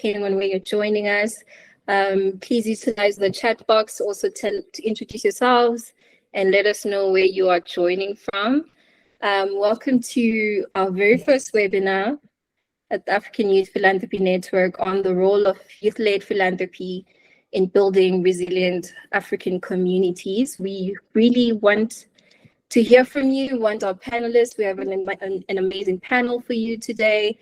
depending on where you're joining us. Please utilize the chat box also to introduce yourselves and let us know where you are joining from. Welcome to our very first webinar at the African Youth Philanthropy Network on the role of youth-led philanthropy in building resilient African communities. We really want to hear from you, want our panelists. We have an amazing panel for you today,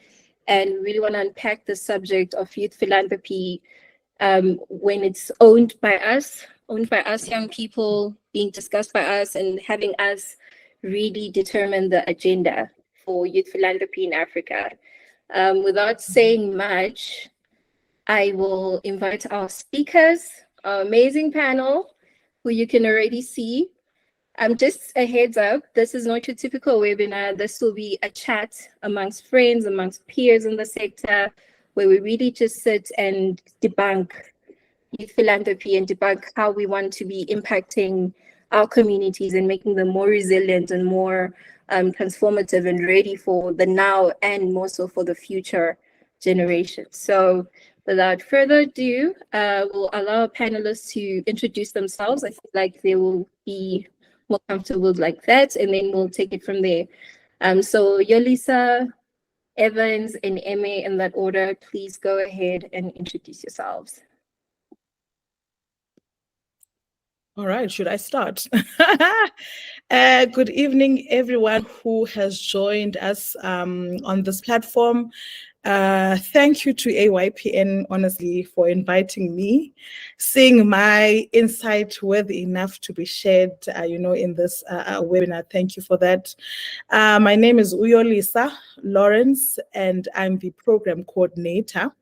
and we really want to unpack the subject of youth philanthropy when it's owned by us young people, being discussed by us, and having us really determine the agenda for youth philanthropy in Africa. Without saying much, I will invite our speakers, our amazing panel, who you can already see. Just a heads up, this is not your typical webinar. This will be a chat amongst friends, amongst peers in the sector, where we really just sit and debunk youth philanthropy and debunk how we want to be impacting our communities and making them more resilient and more transformative and ready for the now and more so for the future generation. So without further ado, we'll allow our panelists to introduce themselves. I feel like they will be more comfortable like that, and then we'll take it from there. So Yolisa, Evans, and Eme, in that order, please go ahead and introduce yourselves. All right, should I start? Good evening, everyone who has joined us on this platform. Thank you to AYPN, honestly, for inviting me, seeing my insight worthy enough to be shared, in this webinar. Thank you for that. My name is Yolisa Lawrence, and I'm the program coordinator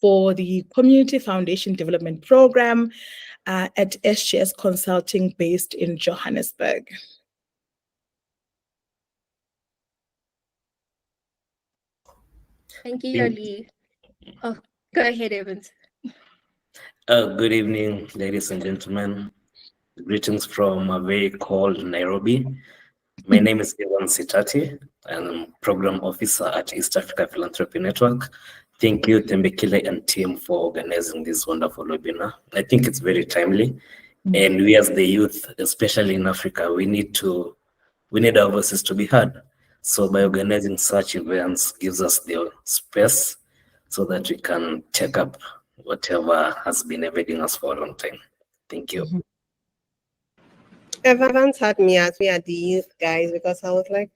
for the Community Foundation Development Program at SGS Consulting based in Johannesburg. Thank you, Yoli. Oh, go ahead, Evans. Good evening, ladies and gentlemen. Greetings from a very cold Nairobi. My name is Sitati. I'm Program Officer at East Africa Philanthropy Network. Thank you, Tembekile and team, for organizing this wonderful webinar. I think it's very timely. And we as the youth, especially in Africa, we need our voices to be heard. So by organizing such events gives us the space so that we can take up whatever has been evading us for a long time. Thank you. Evans had me at the youth, guys, because I was like,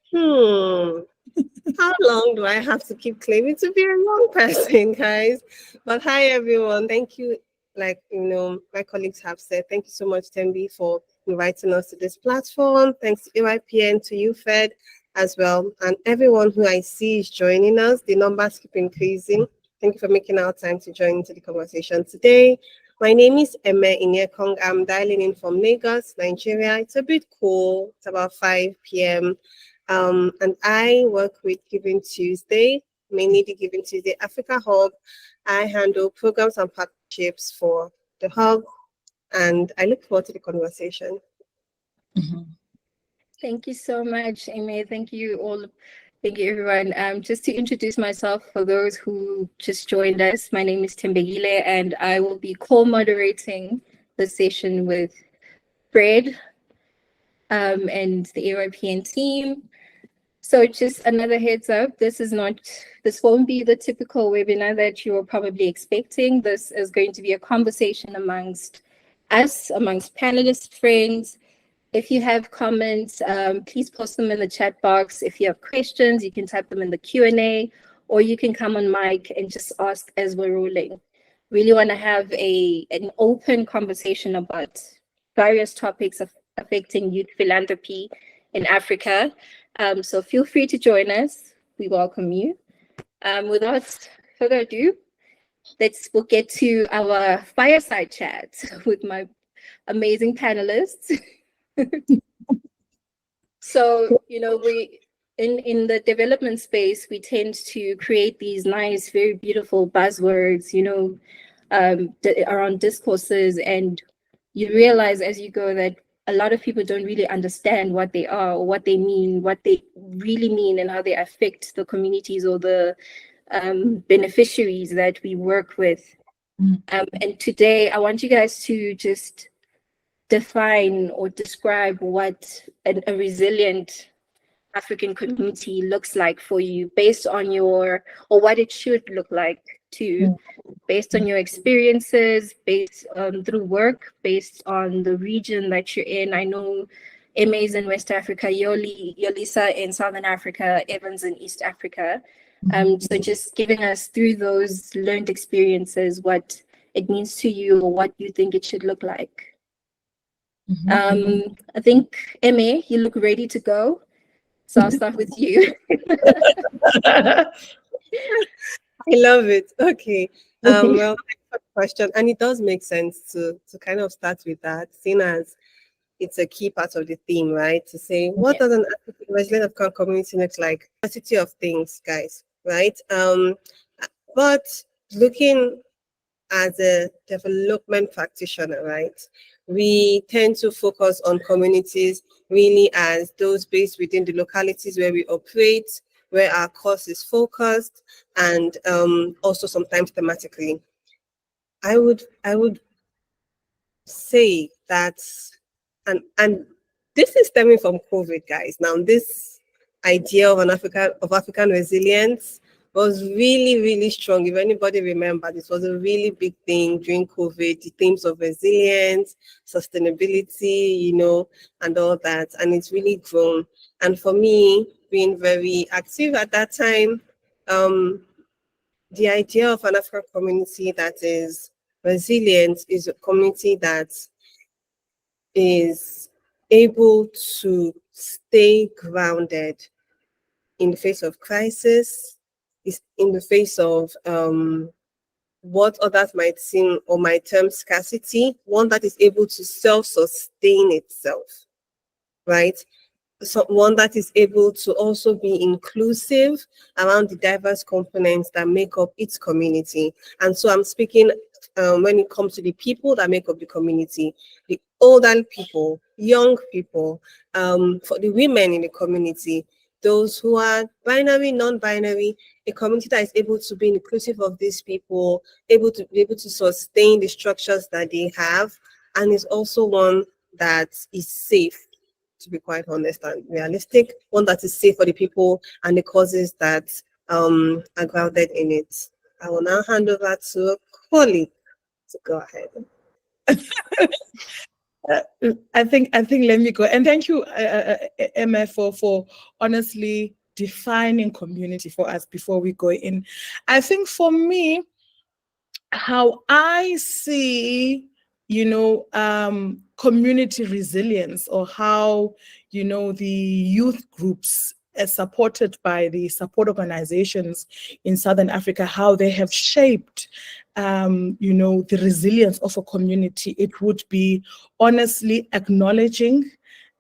how long do I have to keep claiming to be a young person, guys? But hi, everyone. Thank you. Like, my colleagues have said, thank you so much, Tembi, for inviting us to this platform. Thanks to AYPN, to you, Fed, as well. And everyone who I see is joining us. The numbers keep increasing. Thank you for making our time to join into the conversation today. My name is Eme Iniekung. I'm dialing in from Lagos, Nigeria. It's a bit cool. It's about 5 p.m. And I work with Giving Tuesday, mainly the Giving Tuesday Africa Hub. I handle programs and partnerships for the Hub, and I look forward to the conversation. Thank you so much, Eme. Thank you all. Thank you, everyone. Just to introduce myself for those who just joined us, my name is Tembegile, and I will be co-moderating the session with Fred and the AYPN team. So just another heads up, this won't be the typical webinar that you were probably expecting. This is going to be a conversation amongst us, amongst panelists, friends. If you have comments, please post them in the chat box. If you have questions, you can type them in the Q&A, or you can come on mic and just ask as we're rolling. Really want to have an open conversation about various topics affecting youth philanthropy in Africa. So feel free to join us. We welcome you. Without further ado, we'll get to our fireside chat with my amazing panelists. So, we in the development space, we tend to create these nice, very beautiful buzzwords, around discourses, and you realize as you go that a lot of people don't really understand what they are or what they mean, what they really mean, and how they affect the communities or the beneficiaries that we work with. And today I want you guys to just define or describe what a resilient African community looks like for you, based on or what it should look like too, based on your experiences, based through work, based on the region that you're in. I know Eme is in West Africa, Yolisa in Southern Africa, Evans in East Africa. So just giving us through those learned experiences what it means to you or what you think it should look like. I think, Eme, you look ready to go. So I'll start with you. I love it. Okay. Well, thanks for the question. And it does make sense to kind of start with that, seeing as it's a key part of the theme, right? To say, what does an resilient African community look like? Diversity of things, guys, right? But looking as a development practitioner, right, we tend to focus on communities really as those based within the localities where we operate, where our course is focused, and also sometimes thematically. I would say that, and this is stemming from COVID, guys. Now, this idea of African resilience was really, really strong. If anybody remembers, it was a really big thing during COVID, the themes of resilience, sustainability, and all that. And it's really grown. And for me, being very active at that time, the idea of an African community that is resilient is a community that is able to stay grounded in the face of crisis, is in the face of what others might seem or might term scarcity, one that is able to self-sustain itself, right? So one that is able to also be inclusive around the diverse components that make up its community. And so I'm speaking when it comes to the people that make up the community, the older people, young people, for the women in the community, those who are binary, non-binary, a community that is able to be inclusive of these people, able to sustain the structures that they have, and is also one that is safe, to be quite honest and realistic, one that is safe for the people and the causes that are grounded in it. I will now hand over to a colleague to go ahead. I think let me go, and thank you, Eme, for honestly defining community for us before we go in. I think for me, how I see, community resilience, or how, the youth groups as supported by the support organizations in Southern Africa, how they have shaped, the resilience of a community, it would be honestly acknowledging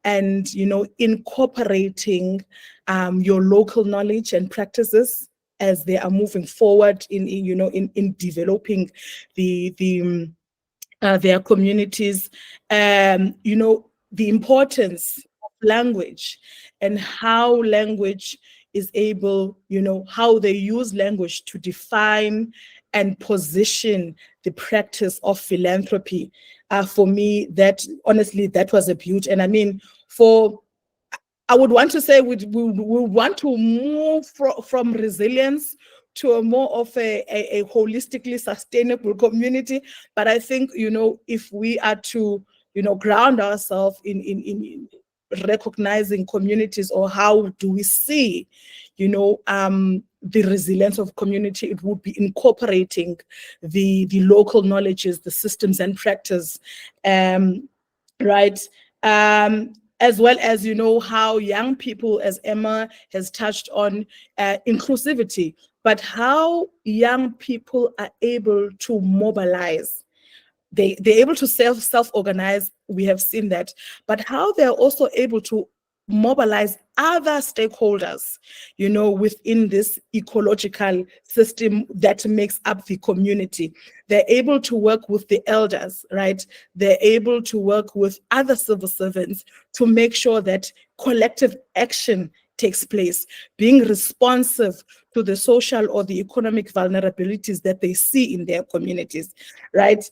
and, incorporating your local knowledge and practices as they are moving forward in developing their communities. The importance of language and how language is able, how they use language to define and position the practice of philanthropy. For me, that was a beauty. And I mean, I would want to say we want to move from resilience to a more of a holistically sustainable community. But I think, if we are to, ground ourselves in recognizing communities, or how do we see, the resilience of community, it would be incorporating the local knowledges, the systems and practice, right? As well as, how young people, as Emma has touched on, inclusivity, but how young people are able to mobilize. They're able to self-organize, we have seen that, but how they're also able to mobilize other stakeholders, within this ecological system that makes up the community. They're able to work with the elders, right? They're able to work with other civil servants to make sure that collective action takes place, being responsive to the social or the economic vulnerabilities that they see in their communities, right?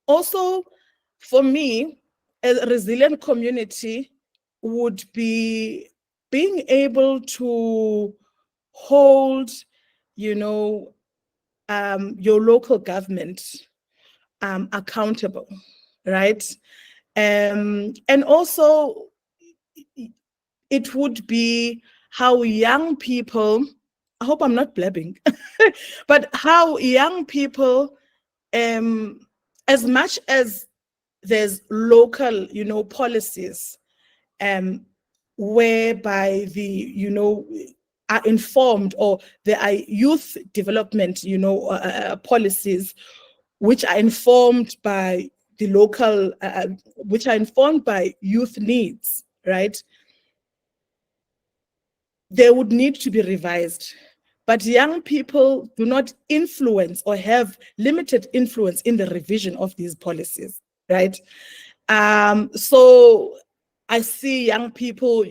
Also, for me, a resilient community would be being able to hold, your local government accountable, right? And also, it would be how young people, I hope I'm not blabbing, but how young people, as much as there's local, policies, whereby are informed, or there are youth development, policies, which are informed by the local, which are informed by youth needs, right? They would need to be revised. But young people do not influence or have limited influence in the revision of these policies, right? So I see young people,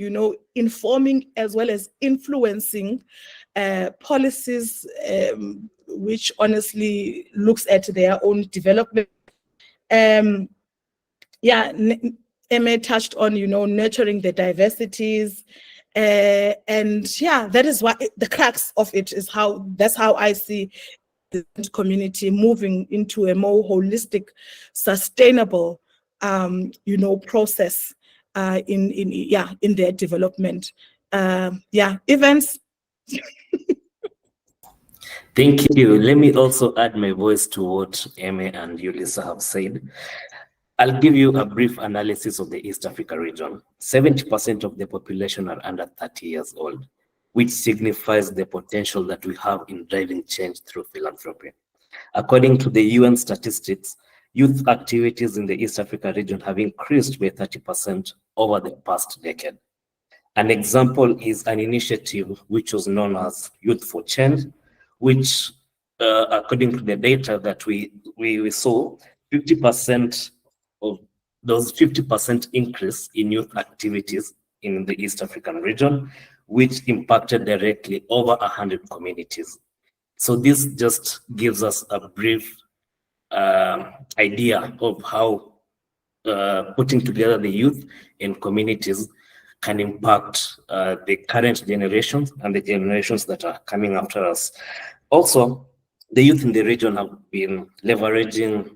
informing as well as influencing policies, which honestly looks at their own development. Eme touched on, nurturing the diversities. And yeah, that is why the crux of it is that's how I see the community moving into a more holistic, sustainable, process in their development. Events. Thank you. Let me also add my voice to what Eme and Yolisa have said. I'll give you a brief analysis of the East Africa region. 70% of the population are under 30 years old, which signifies the potential that we have in driving change through philanthropy. According to the UN statistics, youth activities in the East Africa region have increased by 30% over the past decade. An example is an initiative which was known as Youth for Change, which, according to the data that we saw, 50% of those 50% increase in youth activities in the East African region, which impacted directly over 100 communities. So this just gives us a brief idea of how putting together the youth in communities can impact the current generations and the generations that are coming after us. Also, the youth in the region have been leveraging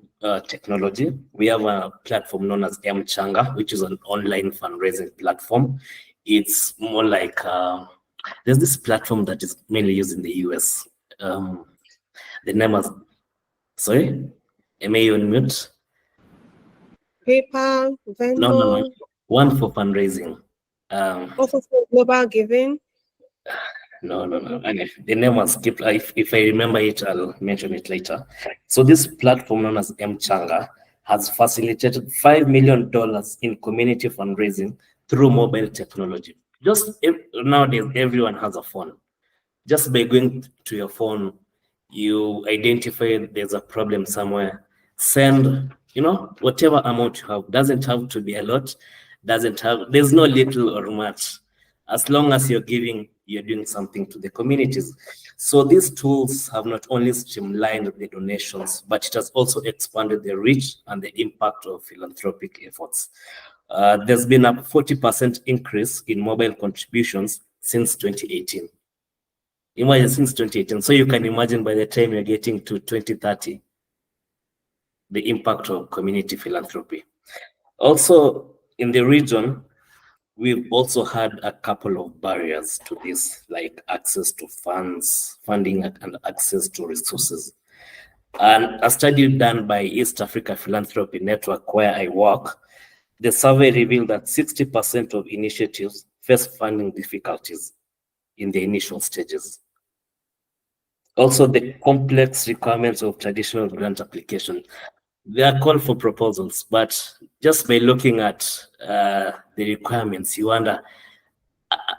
technology. We have a platform known as Mchanga, which is an online fundraising platform. It's more like, there's this platform that is mainly used in the US. The name is, sorry? Am I on mute? PayPal, Venmo. No. One for fundraising. Also for global giving. No. And the name was skipped. If I remember it, I'll mention it later. So this platform known as Mchanga has facilitated $5 million in community fundraising through mobile technology. Nowadays, everyone has a phone. Just by going to your phone, you identify there's a problem somewhere, send, whatever amount you have. Doesn't have to be a lot, there's no little or much. As long as you're giving, you're doing something to the communities. So these tools have not only streamlined the donations, but it has also expanded the reach and the impact of philanthropic efforts. There's been a 40% increase in mobile contributions since 2018. Since 2018. So you can imagine by the time you're getting to 2030, the impact of community philanthropy. Also, in the region, we've also had a couple of barriers to this, like access to funding, and access to resources. And a study done by East Africa Philanthropy Network, where I work, the survey revealed that 60% of initiatives face funding difficulties in the initial stages. Also, the complex requirements of traditional grant application. They are called for proposals, but just by looking at the requirements, you wonder,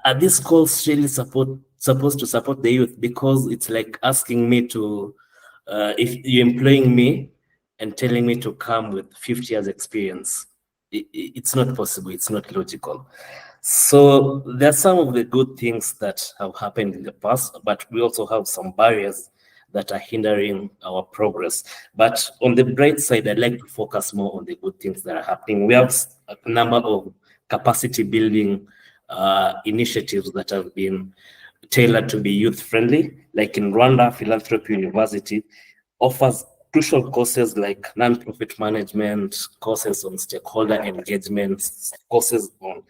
are these calls really supposed to support the youth? Because it's like asking me to, if you're employing me and telling me to come with 50 years experience, it's not possible, it's not logical. So there are some of the good things that have happened in the past, but we also have some barriers that are hindering our progress. But on the bright side, I'd like to focus more on the good things that are happening. We have a number of capacity building initiatives that have been tailored to be youth friendly. Like in Rwanda, Philanthropy University offers crucial courses like non-profit management, courses on stakeholder engagement, courses on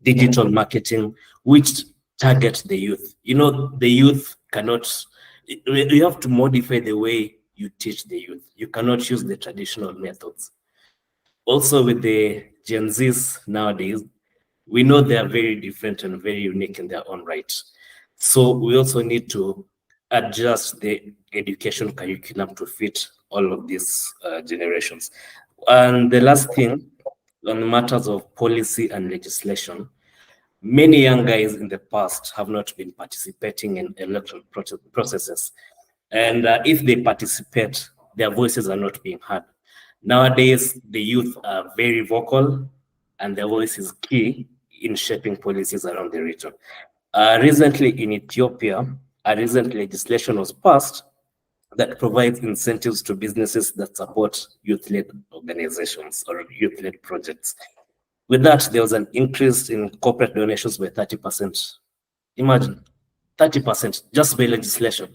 digital marketing, which target the youth. You know, the youth cannot, you have to modify the way you teach the youth. You cannot use the traditional methods. Also with the Gen Zs nowadays, we know they are very different and very unique in their own right. So we also need to adjust the education curriculum to fit all of these generations. And the last thing, on matters of policy and legislation, many young guys in the past have not been participating in electoral processes. And if they participate, their voices are not being heard. Nowadays, the youth are very vocal, and their voice is key in shaping policies around the region. Recently in Ethiopia, a recent legislation was passed that provides incentives to businesses that support youth-led organizations or youth-led projects. With that, there was an increase in corporate donations by 30%. Imagine, 30% just by legislation.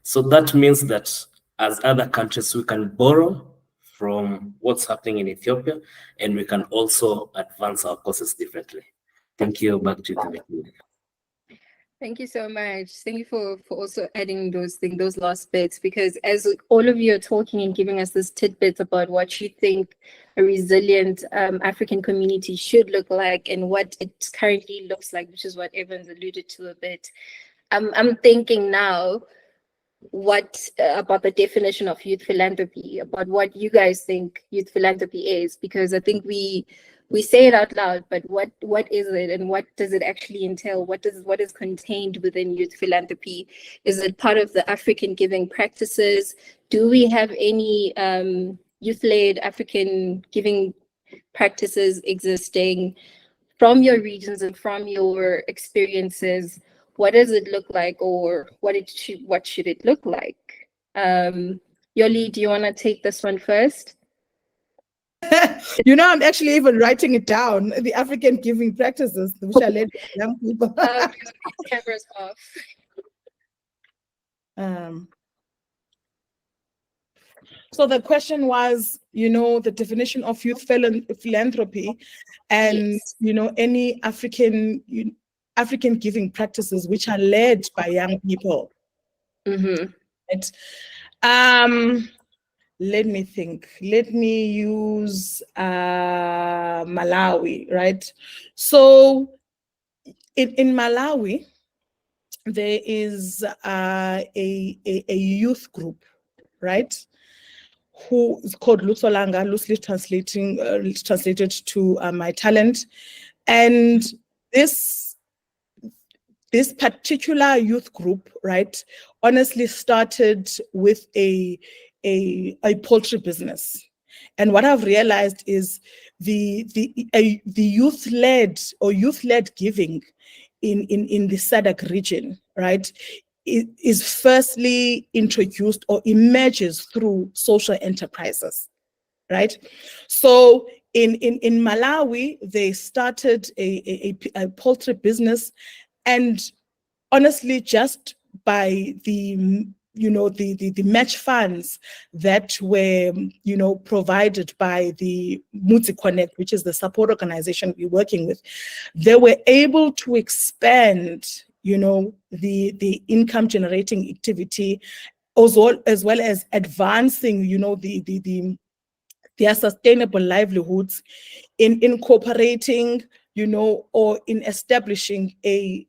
So that means that as other countries, we can borrow from what's happening in Ethiopia, and we can also advance our courses differently. Thank you. Back to you. Thank you so much. Thank you for also adding those things, those last bits, because as all of you are talking and giving us this tidbit about what you think a resilient African community should look like and what it currently looks like, which is what Evans alluded to a bit. I'm thinking now what about the definition of youth philanthropy, about what you guys think youth philanthropy is, because I think we say it out loud, but what is it and what does it actually entail? What is contained within youth philanthropy? Is it part of the African giving practices? Do we have any youth-led African giving practices existing from your regions and from your experiences? What does it look like, or what should it look like? Yoli, do you want to take this one first? You know, I'm actually even writing it down, the African giving practices, which are led by young people. Cameras off. So the question was, you know, the definition of youth philanthropy and, yes, you know, any African giving practices which are led by young people. Mm-hmm. Right? Let me think. Let me use Malawi, right? So in Malawi, there is a youth group, right? Who is called Lusolanga, loosely translated to My Talent. And this particular youth group, right, honestly started with a poultry business. And what I've realized is the youth-led giving in the SADC region, right, is firstly introduced or emerges through social enterprises, right? So in Malawi, they started a poultry business, and honestly, just by the match funds that were, you know, provided by the Mutsi Connect, which is the support organization we're working with, they were able to expand, you know, the income generating activity, as well as advancing, you know, their sustainable livelihoods in incorporating, you know, or in establishing a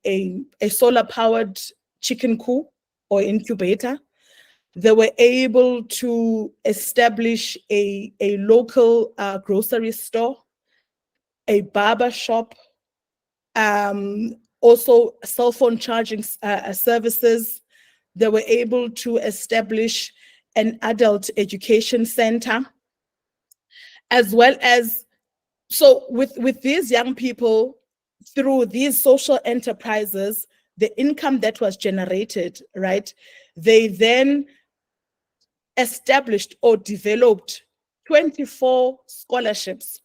solar powered chicken coop or incubator. They were able to establish a local grocery store, a barber shop, also cell phone charging services. They were able to establish an adult education center, as well as So with these young people, through these social enterprises, the income that was generated, right, they then established or developed 24 scholarships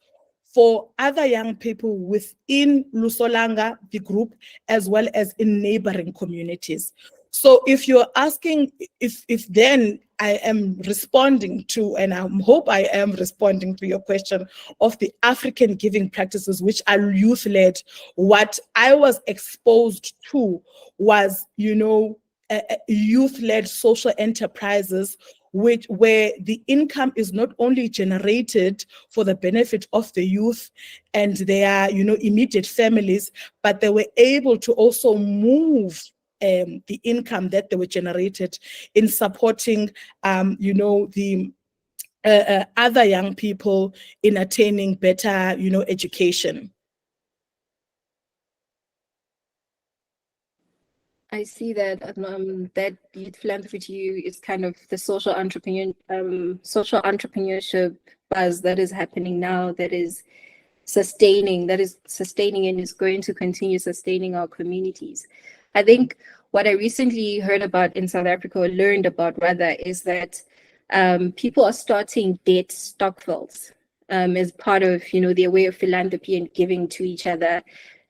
for other young people within Lusolanga, the group, as well as in neighboring communities. So if you're asking if then I am responding to, and I hope I am responding to your question of the African giving practices, which are youth-led, what I was exposed to was, youth-led social enterprises where the income is not only generated for the benefit of the youth and their immediate families, but they were able to also move the income that they were generated in supporting the other young people in attaining better education. I see that that youth philanthropy to you is kind of the social entrepreneurship buzz that is happening now, that is sustaining and is going to continue sustaining our communities. I think what I recently heard about in South Africa, or learned about rather, is that people are starting debt stockpiles as part of their way of philanthropy and giving to each other,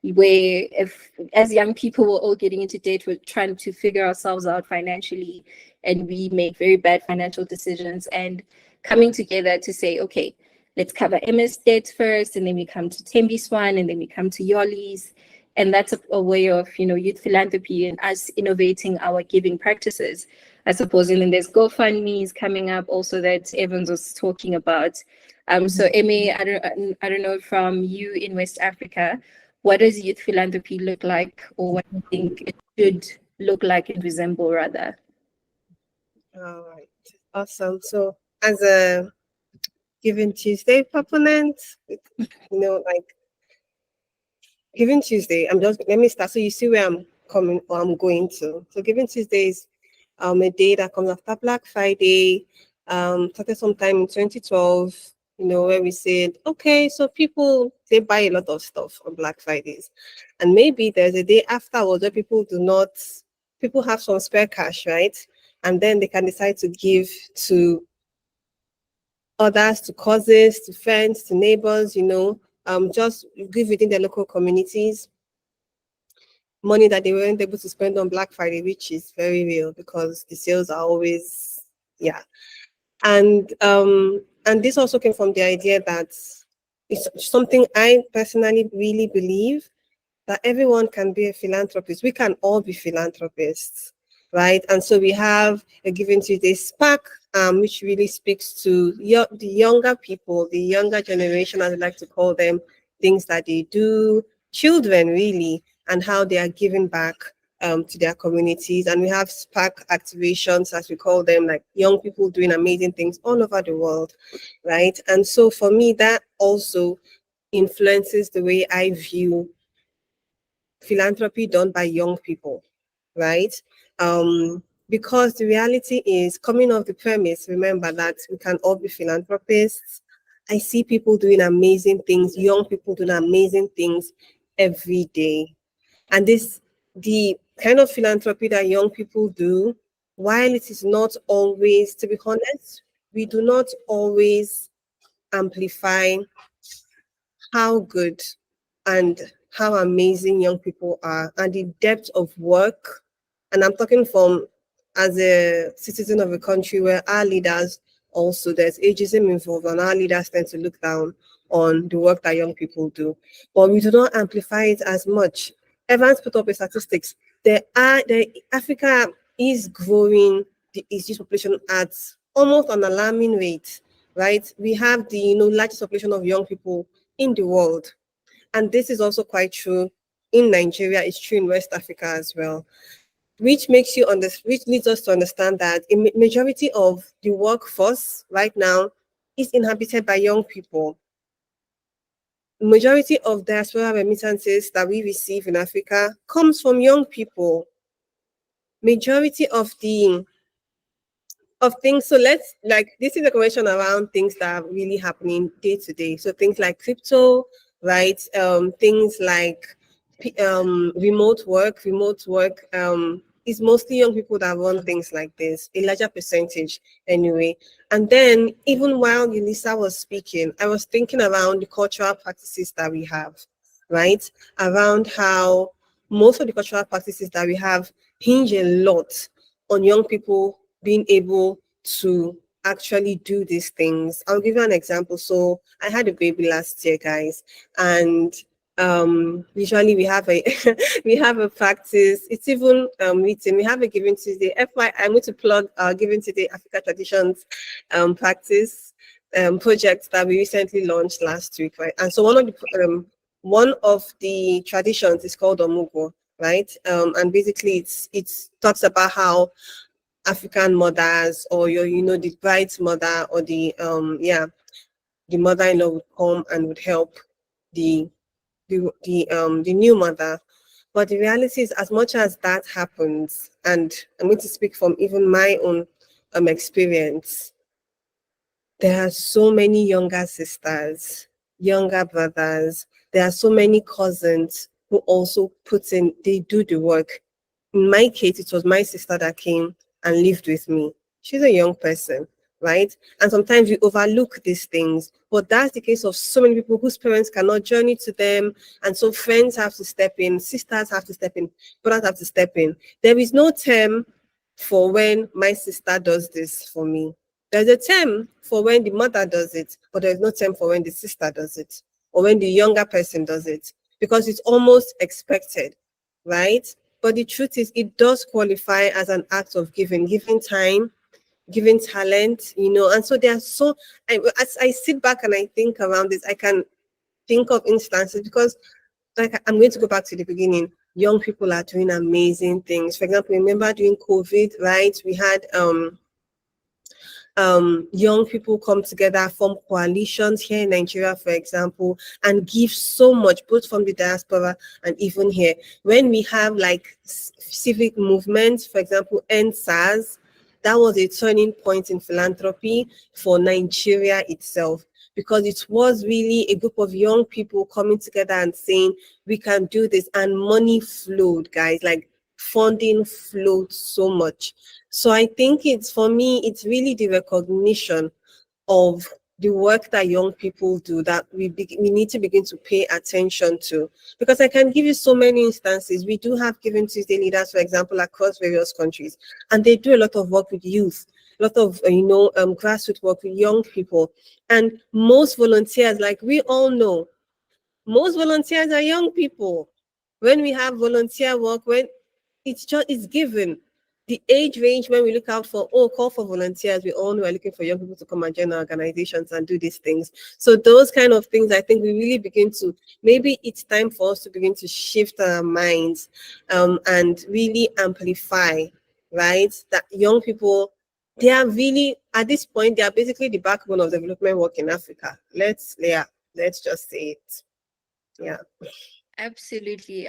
where if as young people we're all getting into debt, we're trying to figure ourselves out financially, and we make very bad financial decisions, and coming together to say, okay, let's cover Eme's debt first, and then we come to Tembi's one, and then we come to Yoli's. And that's a way of youth philanthropy and us innovating our giving practices, I suppose. And then there's GoFundMe's coming up also that Evans was talking about. So Eme, I don't know, from you in West Africa, what does youth philanthropy look like, or what do you think it should look like and resemble rather? All right, awesome. So as a Giving Tuesday proponent, like Giving Tuesday, let me start so you see where I'm coming or I'm going to. So Giving Tuesday is a day that comes after Black Friday, started sometime in 2012, where we said, okay, so people, they buy a lot of stuff on Black Fridays. And maybe there's a day afterwards where people have some spare cash, right? And then they can decide to give to others, to cousins, to friends, to neighbors, just give within their local communities money that they weren't able to spend on Black Friday, which is very real because the sales are always, yeah. And this also came from the idea that it's something I personally really believe, that everyone can be a philanthropist. We can all be philanthropists, right? And so we have a Giving Tuesday Spark, which really speaks to the younger people, the younger generation, as I like to call them, things that they do, children really, and how they are giving back to their communities. And we have Spark activations, as we call them, like young people doing amazing things all over the world, right? And so for me, that also influences the way I view philanthropy done by young people, right? Because the reality is, coming off the premise, remember that we can all be philanthropists. I see people doing amazing things, young people doing amazing things every day. And the kind of philanthropy that young people do, while it is not always, to be honest, we do not always amplify how good and how amazing young people are, and the depth of work. And I'm talking from as a citizen of a country where our leaders also, there's ageism involved, and our leaders tend to look down on the work that young people do. But we do not amplify it as much. Evans put up a statistics. Africa is growing its youth population at almost an alarming rate, right? We have the largest population of young people in the world. And this is also quite true in Nigeria. It's true in West Africa as well, which leads us to understand that a majority of the workforce right now is inhabited by young people. Majority of diaspora remittances that we receive in Africa comes from young people. Majority of the of things. So let's this is a conversation around things that are really happening day to day. So things like crypto, right? Things like remote work. Is mostly young people that run things like this, a larger percentage anyway. And then even while Yolisa was speaking, I was thinking around the cultural practices that we have, right? Around how most of the cultural practices that we have hinge a lot on young people being able to actually do these things. I'll give you an example. So I had a baby last year, guys, and usually we have a we have a practice. It's even written. We have a Giving Tuesday. FY, I'm going to plug our Giving Tuesday Africa Traditions practice project that we recently launched last week, right? And so one of the traditions is called Omugo, right? And basically it talks about how African mothers or the bride's mother or the mother-in-law would come and would help the new mother. But the reality is, as much as that happens, and I'm going to speak from even my own experience, there are so many younger sisters, younger brothers, there are so many cousins who also they do the work. In my case, it was my sister that came and lived with me. She's a young person, right? And sometimes we overlook these things, but that's the case of so many people whose parents cannot journey to them. And so friends have to step in, sisters have to step in, brothers have to step in. There is no term for when my sister does this for me. There's a term for when the mother does it, but there's no term for when the sister does it or when the younger person does it, because it's almost expected, right? But the truth is, it does qualify as an act of giving time, giving talent, and so there are as I sit back and I think around this, I can think of instances, because I'm going to go back to the beginning. Young people are doing amazing things. For example, remember during COVID, right? We had young people come together, form coalitions here in Nigeria, for example, and give so much, both from the diaspora and even here. When we have civic movements, for example, End SARS, that was a turning point in philanthropy for Nigeria itself, because it was really a group of young people coming together and saying, we can do this, and money flowed, guys, funding flowed so much. So I think for me, it's really the recognition of the work that young people do that we need to begin to pay attention to. Because I can give you so many instances. We do have Giving Tuesday leaders, for example, across various countries, and they do a lot of work with youth, a lot of grassroots work with young people. And most volunteers, like we all know, most volunteers are young people. When we have volunteer work, when it's given. The age range, when we look out for, call for volunteers, we all know we're looking for young people to come and join our organizations and do these things. So those kind of things, I think we really begin to, maybe it's time for us to begin to shift our minds and really amplify, right? That young people, they are really, at this point, they are basically the backbone of development work in Africa. Let's just say it. Yeah. Absolutely.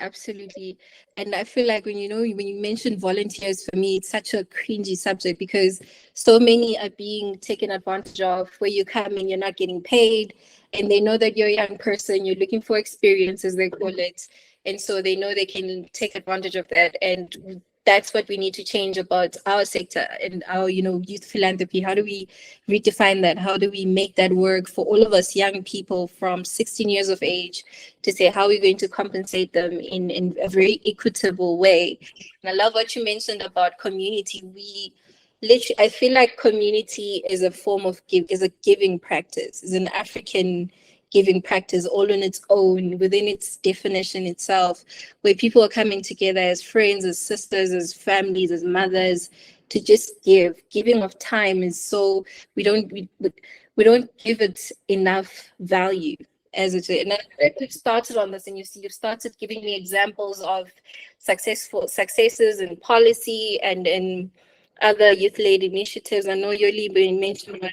And I feel like when you mention volunteers, for me, it's such a cringy subject, because so many are being taken advantage of, where you come and you're not getting paid, and they know that you're a young person, you're looking for experience, as they call it. And so they know they can take advantage of that. And that's what we need to change about our sector and our, youth philanthropy. How do we redefine that? How do we make that work for all of us young people from 16 years of age, to say how we're going to compensate them in a very equitable way? And I love what you mentioned about community. I feel like community is a form of is a giving practice, is an African giving practice all on its own, within its definition itself, where people are coming together as friends, as sisters, as families, as mothers, to just give. Giving of time is so, we don't give it enough value as it is. And I've started on this, and you've started giving me examples of successes in policy and in other youth-led initiatives. I know Yoli mentioned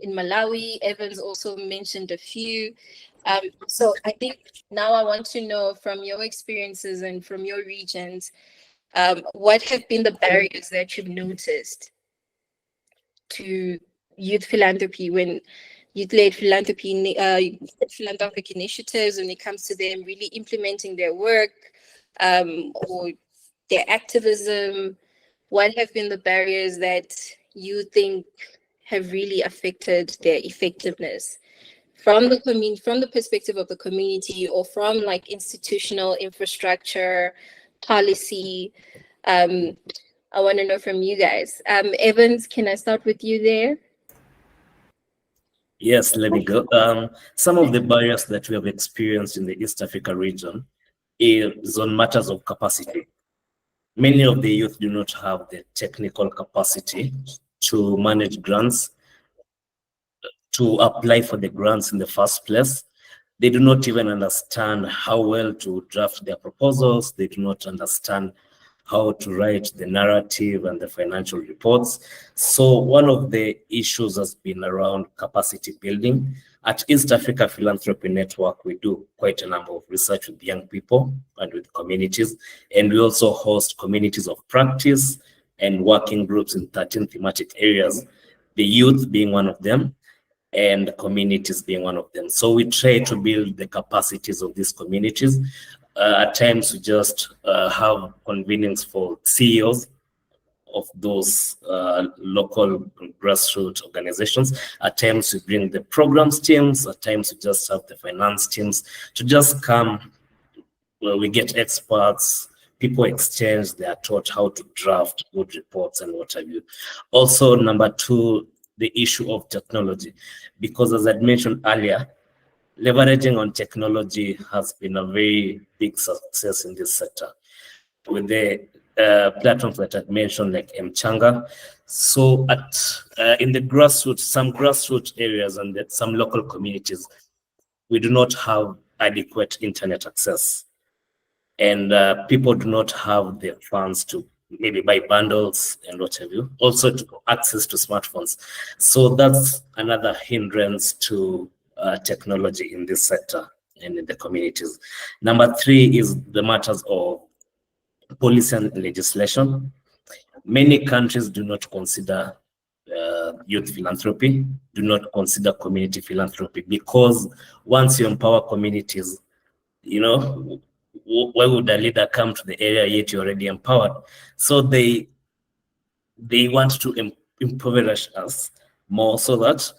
in Malawi. Evans also mentioned a few. So I think now I want to know, from your experiences and from your regions, what have been the barriers that you've noticed to youth philanthropy, when youth-led philanthropy, philanthropic initiatives, when it comes to them really implementing their work or their activism? What have been the barriers that you think have really affected their effectiveness from the perspective of the community, or from like institutional infrastructure, policy? I want to know from you guys. Evans, can I start with you there? Yes, let me go. Some of the barriers that we have experienced in the East Africa region is on matters of capacity. Many of the youth do not have the technical capacity to manage grants, to apply for the grants in the first place. They do not even understand how well to draft their proposals. They do not understand how to write the narrative and the financial reports. So one of the issues has been around capacity building. At East Africa Philanthropy Network, we do quite a number of research with young people and with communities. And we also host communities of practice and working groups in 13 thematic areas, the youth being one of them, and communities being one of them. So we try to build the capacities of these communities. At times we just have convenings for CEOs of those local grassroots organizations. At times we bring the programs teams, at times we just have the finance teams to just come, where we get experts, people exchange, they are taught how to draft good reports and what have you. Also, number two, the issue of technology, because as I mentioned earlier, leveraging on technology has been a very big success in this sector with the platforms that I mentioned, like Mchanga. So in the grassroots, some grassroots areas and some local communities, we do not have adequate internet access. And people do not have the funds to maybe buy bundles and what have you, also to access to smartphones. So that's another hindrance to technology in this sector and in the communities. Number three is the matters of policy and legislation. Many countries do not consider youth philanthropy, do not consider community philanthropy, because once you empower communities, you know, why would a leader come to the area yet you're already empowered? So they want to impoverish us more so that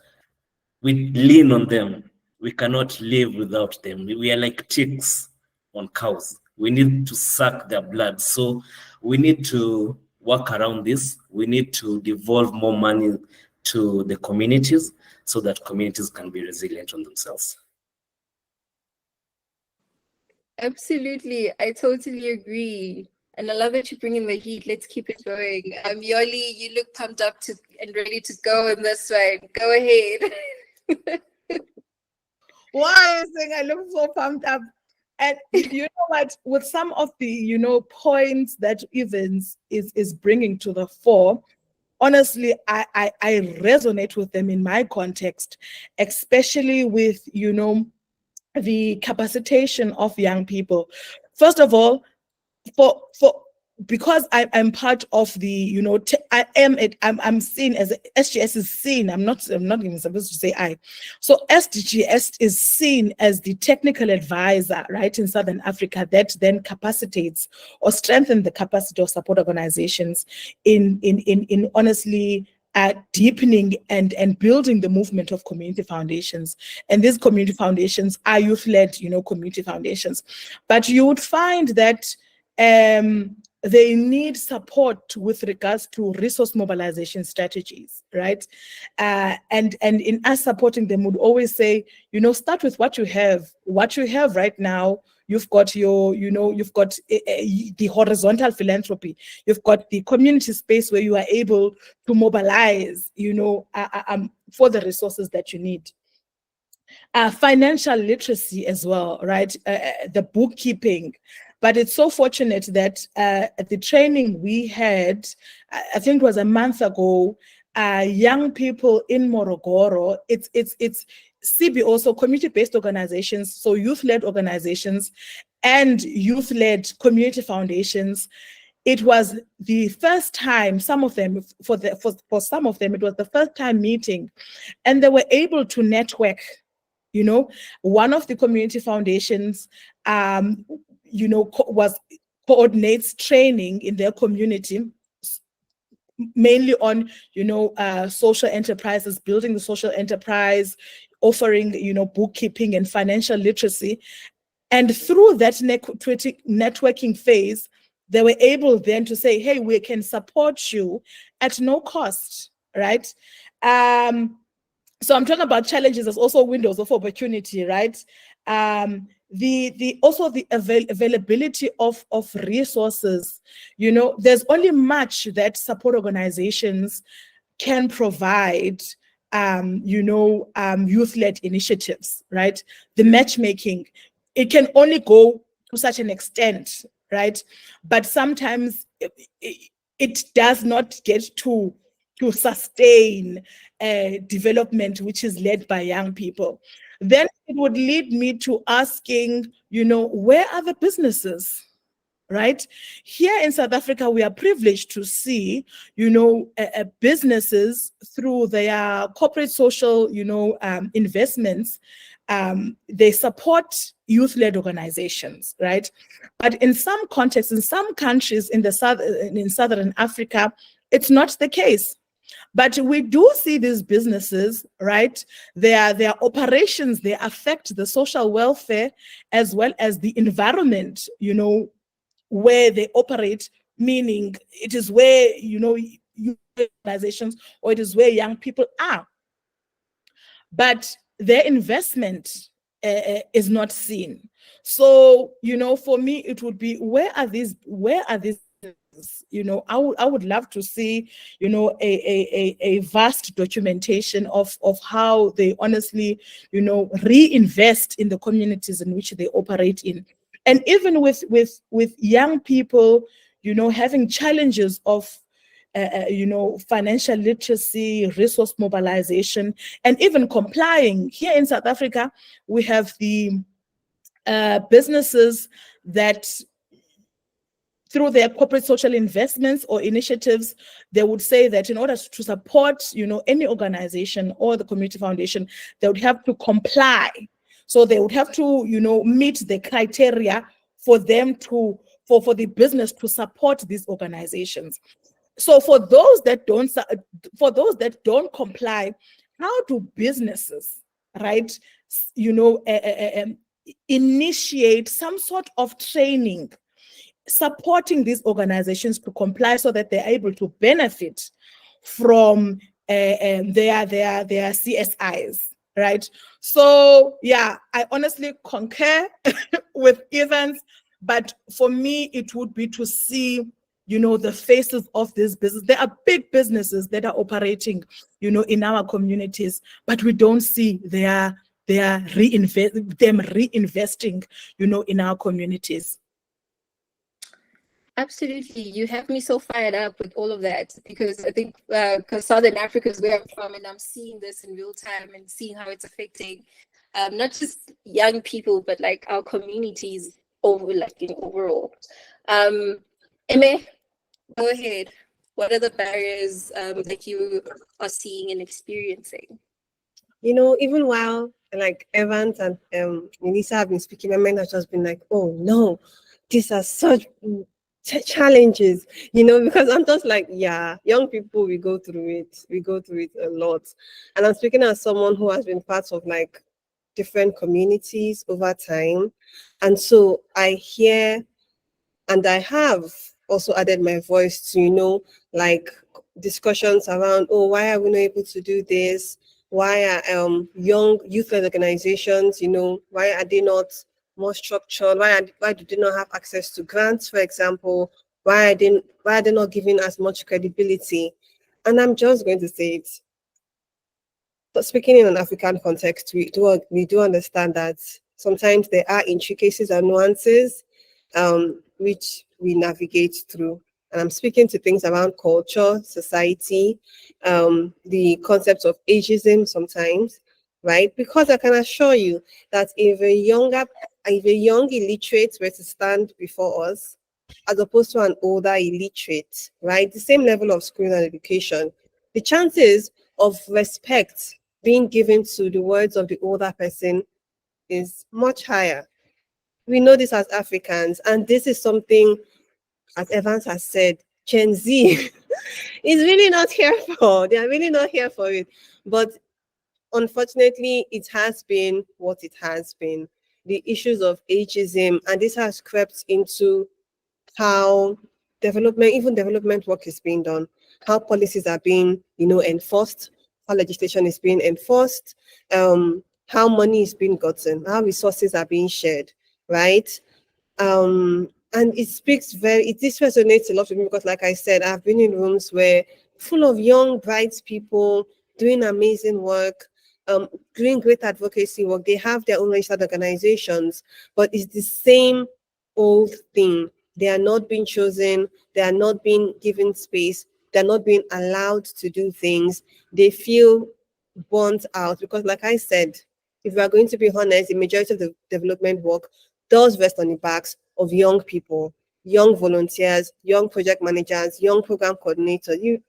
we lean on them. We cannot live without them. We are like ticks on cows. We need to suck their blood. So we need to work around this. We need to devolve more money to the communities so that communities can be resilient on themselves. Absolutely. I totally agree. And I love that you're bringing the heat. Let's keep it going. Yoli, you look pumped up and ready to go in this way. Go ahead. Why are you saying I look so pumped up? And you know what, with some of the, points that Evans is bringing to the fore, honestly, I resonate with them in my context, especially with, the capacitation of young people. First of all, because I'm part of the, I'm seen as SGS is seen. I'm not even supposed to say I. So SDGS is seen as the technical advisor, right, in Southern Africa that then capacitates or strengthens the capacity of support organizations in honestly deepening and building the movement of community foundations. And these community foundations are youth-led, community foundations. But you would find that they need support with regards to resource mobilization strategies, right? And in us supporting them, would always say, start with what you have. What you have right now, you've got you've got the horizontal philanthropy. You've got the community space where you are able to mobilize, for the resources that you need. Financial literacy as well, right? The bookkeeping. But it's so fortunate that at the training we had, I think it was a month ago, young people in Morogoro, it's CBO, so community-based organizations, so youth-led organizations and youth-led community foundations it was the first time, some of them, for some of them, it was the first time meeting, and they were able to network. You know, one of the community foundations, you know, coordinates training in their community, mainly on, you know, social enterprises, building the social enterprise, offering, you know, bookkeeping and financial literacy. And through that networking phase, they were able then to say, hey, we can support you at no cost, right? So I'm talking about challenges as also windows of opportunity, right? Also the availability of resources. You know, there's only much that support organizations can provide, you know, youth-led initiatives, right? The matchmaking, it can only go to such an extent, right? But sometimes it does not get to sustain development which is led by young people. Then it would lead me to asking, you know, where are the businesses? Right? Here in South Africa, we are privileged to see, you know, businesses through their corporate social, you know, investments. They support youth-led organizations, right? But in some contexts, in some countries in Southern Africa, it's not the case. But we do see these businesses, right? Their operations, they affect the social welfare as well as the environment, you know, where they operate, meaning it is where, you know, youth organizations, or it is where young people are. But their investment is not seen. So, you know, for me, it would be, where are these? You know, I would love to see, you know, a vast documentation of how they honestly, you know, reinvest in the communities in which they operate in. And even with young people, you know, having challenges of, you know, financial literacy, resource mobilization, and even complying. Here in South Africa, we have the businesses that, through their corporate social investments or initiatives, they would say that in order to support, you know, any organization or the community foundation, they would have to comply. So they would have to, you know, meet the criteria for them to, for the business to support these organizations. So for those that don't comply, how do businesses, right, you know, initiate some sort of training supporting these organizations to comply so that they're able to benefit from their CSIs, right? So yeah, I honestly concur with Evans, but for me, it would be to see, you know, the faces of this business. There are big businesses that are operating, you know, in our communities, but we don't see them reinvesting, you know, in our communities. Absolutely. You have me so fired up with all of that, because I think because Southern Africa is where I'm from, and I'm seeing this in real time and seeing how it's affecting not just young people, but like our communities overall. Eme, go ahead. What are the barriers that you are seeing and experiencing? You know, even while like Evans and Yolisa have been speaking, my mind has just been like, oh no, these are such challenges, you know, because I'm just like, yeah, young people, we go through it a lot. And I'm speaking as someone who has been part of like different communities over time. And so I hear, and I have also added my voice to, you know, like discussions around, oh, why are we not able to do this? Why are young youth-led organizations, you know, why are they not more structured? Why do they not have access to grants, for example? Why are they not giving us much credibility? And I'm just going to say it. But speaking in an African context, we do understand that sometimes there are intricacies and nuances which we navigate through. And I'm speaking to things around culture, society, the concept of ageism sometimes, right? Because I can assure you that if a young illiterate were to stand before us, as opposed to an older illiterate, right? The same level of schooling and education. The chances of respect being given to the words of the older person is much higher. We know this as Africans, and this is something, as Evans has said, Gen Z is really not here for. They are really not here for it. But unfortunately, it has been what it has been. The issues of ageism, and this has crept into how development work is being done, how policies are being, enforced, how legislation is being enforced, how money is being gotten, how resources are being shared, right? And this resonates a lot with me because, like I said, I've been in rooms where full of young, bright people doing amazing work, doing great advocacy work. They have their own registered organizations, but it's the same old thing. They are not being chosen. They are not being given space. They're not being allowed to do things. They feel burnt out because, like I said, if we are going to be honest, the majority of the development work does rest on the backs of young people, young volunteers, young project managers, young program coordinators.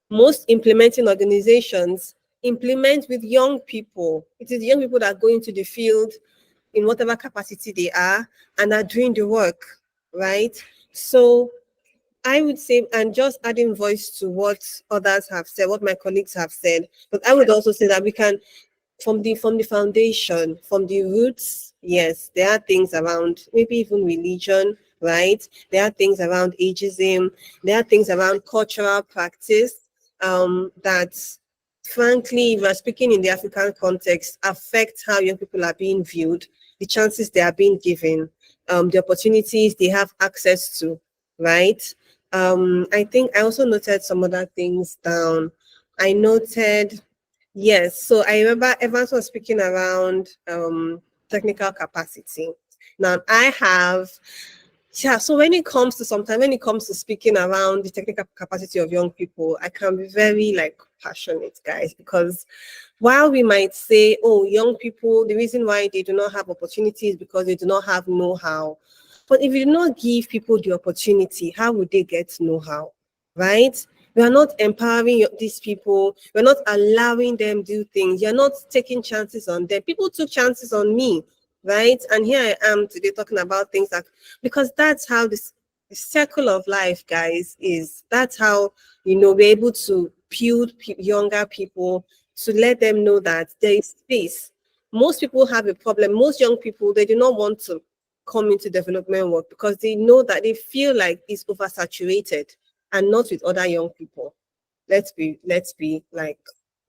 Most implementing organizations implement with young people. It is young people that go into the field in whatever capacity they are and are doing the work, right? So I would say, and just adding voice to what others have said, what my colleagues have said, but I would also say that we can, from the foundation, from the roots, yes, there are things around maybe even religion, right? There are things around ageism, there are things around cultural practice that, frankly, if we're speaking in the African context, affect how young people are being viewed, the chances they are being given, the opportunities they have access to, right? I think I also noted some other things down. I noted, yes, so I remember Evans was speaking around technical capacity. Now so when it comes to speaking around the technical capacity of young people, I can be very passionate, guys, because while we might say, oh, young people, the reason why they do not have opportunities because they do not have know-how. But if you do not give people the opportunity, how would they get know-how, right? We are not empowering these people. We're not allowing them do things. You're not taking chances on them. People took chances on me, right? And here I am today talking about things because that's how the circle of life, guys, is. That's how, we're able to build younger people, to let them know that there is space. Most people have a problem. Most young people, they do not want to come into development work because they know that they feel like it's oversaturated and not with other young people. Let's be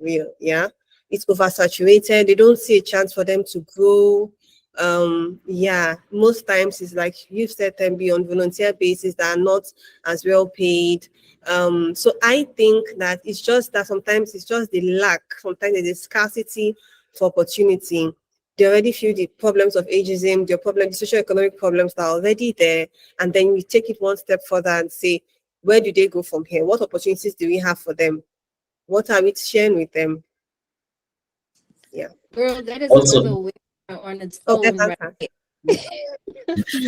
real, yeah? It's oversaturated. They don't see a chance for them to grow. Most times it's like you've said, them be on volunteer basis that are not as well paid. So I think that it's just that sometimes it's just the lack, sometimes there's a scarcity for opportunity. They already feel the problems of ageism, the socioeconomic problems that are already there, and then we take it one step further and say, where do they go from here? What opportunities do we have for them? What are we sharing with them? Yeah. Girl, that is Also- another way on its own, right?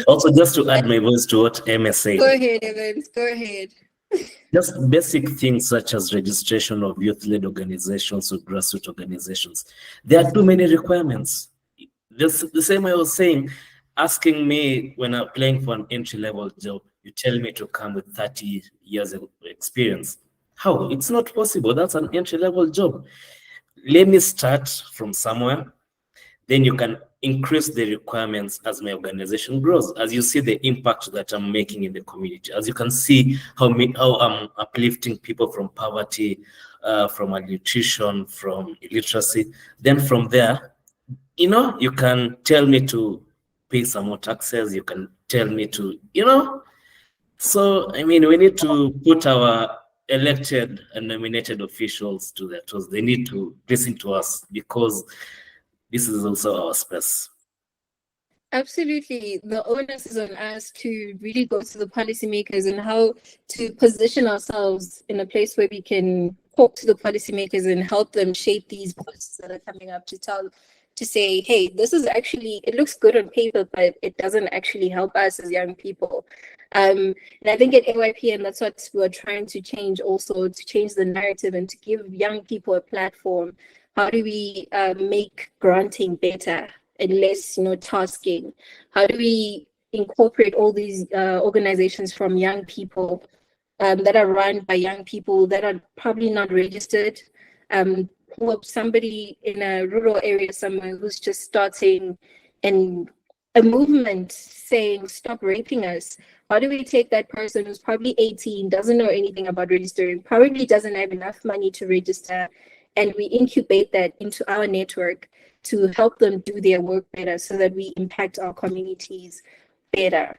Also, just to add my voice to what Eme said. Go ahead, Evans. Go ahead. Just basic things such as registration of youth-led organizations or grassroots organizations. There are too many requirements. Just the same way I was saying, asking me when I'm applying for an entry-level job, you tell me to come with 30 years of experience. How? It's not possible. That's an entry-level job. Let me start from somewhere. Then you can increase the requirements as my organization grows. As you see the impact that I'm making in the community, as you can see how I'm uplifting people from poverty, from malnutrition, from illiteracy. Then from there, you can tell me to pay some more taxes. You can tell me to, So, we need to put our elected and nominated officials to their toes. They need to listen to us because this is also our space. Absolutely. The onus is on us to really go to the policymakers and how to position ourselves in a place where we can talk to the policymakers and help them shape these policies that are coming up to to say, hey, this is actually, it looks good on paper, but it doesn't actually help us as young people. And I think at AYPN, that's what we're trying to change also, to change the narrative and to give young people a platform. How do we make granting better and less, tasking? How do we incorporate all these organizations from young people that are run by young people that are probably not registered, or somebody in a rural area somewhere who's just starting and a movement saying, stop raping us? How do we take that person who's probably 18, doesn't know anything about registering, probably doesn't have enough money to register, and we incubate that into our network to help them do their work better so that we impact our communities better?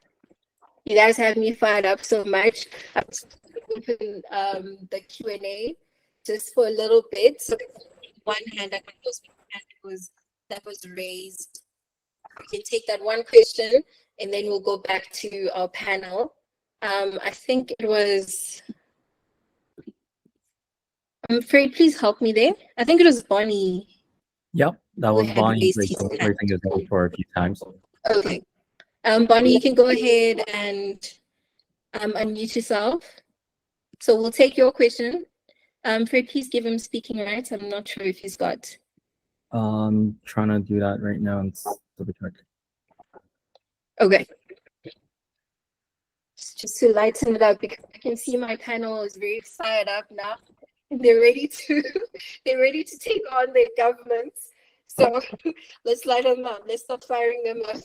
You guys have me fired up so much. I'm just going to open the Q&A just for a little bit. So one hand that was raised. We can take that one question and then we'll go back to our panel. I think it was, I'm afraid, please help me there. I think it was Bonnie. Yep, that was Bonnie raising his hand for a few times. Okay. Bonnie, you can go ahead and unmute yourself. So we'll take your question. Fred, please give him speaking rights. I'm not sure if he's got. Trying to do that right now and double check. Okay. Just to lighten it up, because I can see my panel is very fired up now. They're ready to take on their governments. So let's light them up. Let's stop firing them up.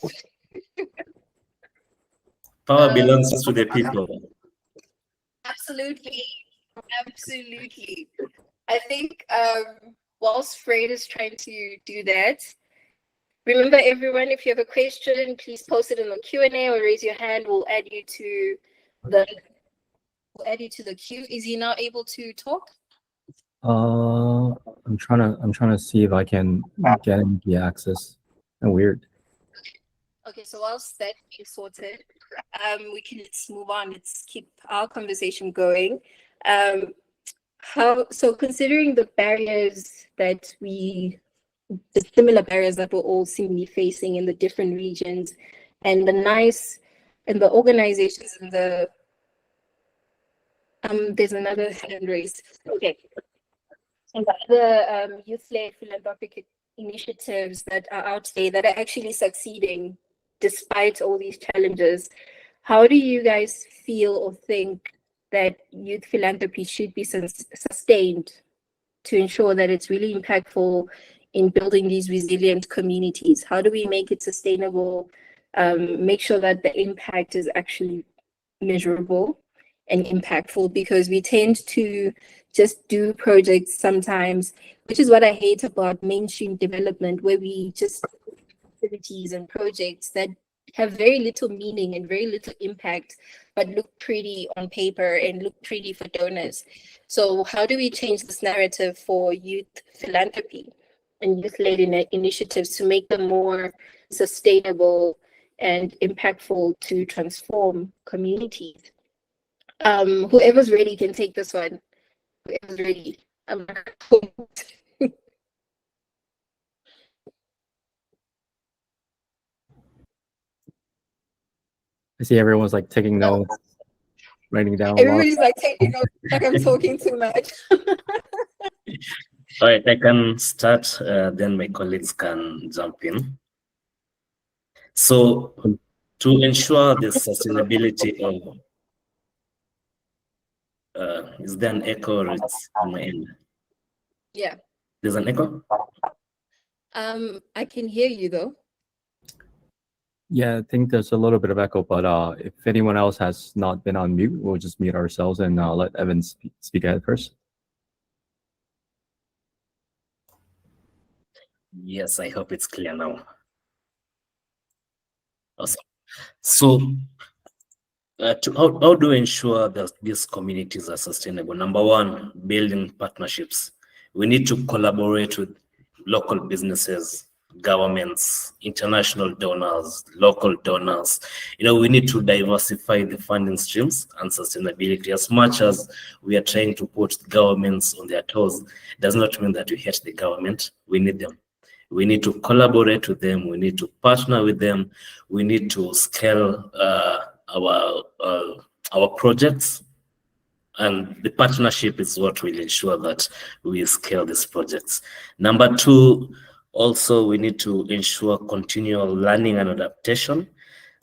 Power belongs to the people. Absolutely. I think whilst Fred is trying to do that, remember everyone, if you have a question, please post it in the Q&A or raise your hand. We'll add you to the queue. Is he now able to talk? I'm trying to see if I can get him the access. Weird. Okay, so whilst that is sorted, let's move on. Let's keep our conversation going. So considering the similar barriers that we're all seemingly facing in the different regions, and the organizations and there's another hand raised. Okay. And the youth-led philanthropic initiatives that are out there that are actually succeeding despite all these challenges, how do you guys feel or think that youth philanthropy should be sustained to ensure that it's really impactful in building these resilient communities? How do we make it sustainable, make sure that the impact is actually measurable and impactful? Because we tend to just do projects sometimes, which is what I hate about mainstream development, where we just activities and projects that have very little meaning and very little impact, but look pretty on paper and look pretty for donors. So how do we change this narrative for youth philanthropy and youth-led initiatives to make them more sustainable and impactful to transform communities? Whoever's ready can take this one. Whoever's ready. I see everyone's like taking notes, writing down. Everybody's like taking notes, like I'm talking too much. All right, I can start, then my colleagues can jump in. So to ensure the sustainability of, is there an echo or it's on my end? Yeah. There's an echo? I can hear you though. Yeah, I think there's a little bit of echo, but if anyone else has not been on mute, we'll just mute ourselves and let Evan speak ahead first. Yes, I hope it's clear now. Awesome. So how do we ensure that these communities are sustainable? Number one, building partnerships. We need to collaborate with local businesses, governments, international donors, local donors. We need to diversify the funding streams and sustainability. As much as we are trying to put governments on their toes, does not mean that we hate the government. We need them. We need to collaborate with them. We need to partner with them. We need to scale our projects. And the partnership is what will ensure that we scale these projects. Number two, also, we need to ensure continual learning and adaptation,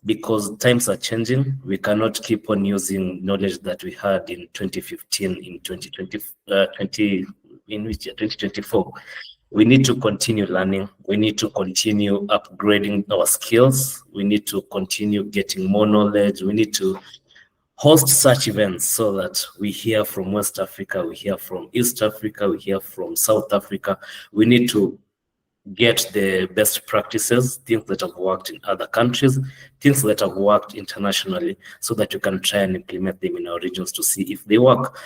because times are changing. We cannot keep on using knowledge that we had in 2015, in 2024. We need to continue learning. We need to continue upgrading our skills. We need to continue getting more knowledge. We need to host such events so that we hear from West Africa, we hear from East Africa, we hear from South Africa. We need to get the best practices, things that have worked in other countries, things that have worked internationally, so that you can try and implement them in our regions to see if they work.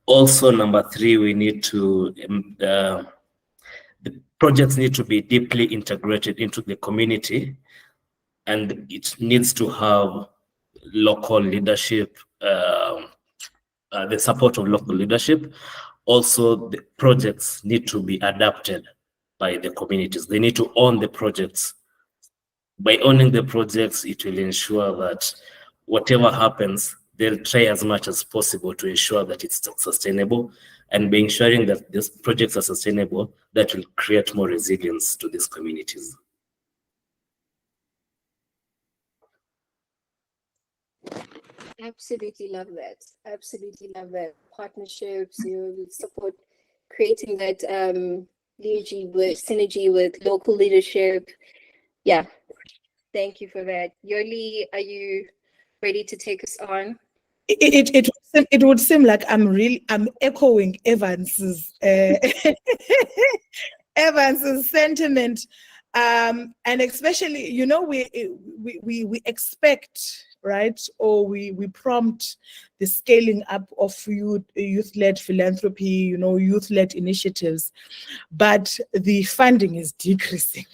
Also, number three, we need to, the projects need to be deeply integrated into the community, and it needs to have local leadership, the support of local leadership. Also, the projects need to be adapted by the communities. They need to own the projects. By owning the projects, it will ensure that whatever happens, they'll try as much as possible to ensure that it's sustainable. And by ensuring that these projects are sustainable, that will create more resilience to these communities. Absolutely love that. Absolutely love that. Partnerships, support creating that synergy with local leadership. Yeah, thank you for that. Yoli, are you ready to take us on? It would seem like I'm echoing Evans's Evans's sentiment, and especially, we expect, right, or we prompt the scaling up of youth-led philanthropy, youth-led initiatives, but the funding is decreasing.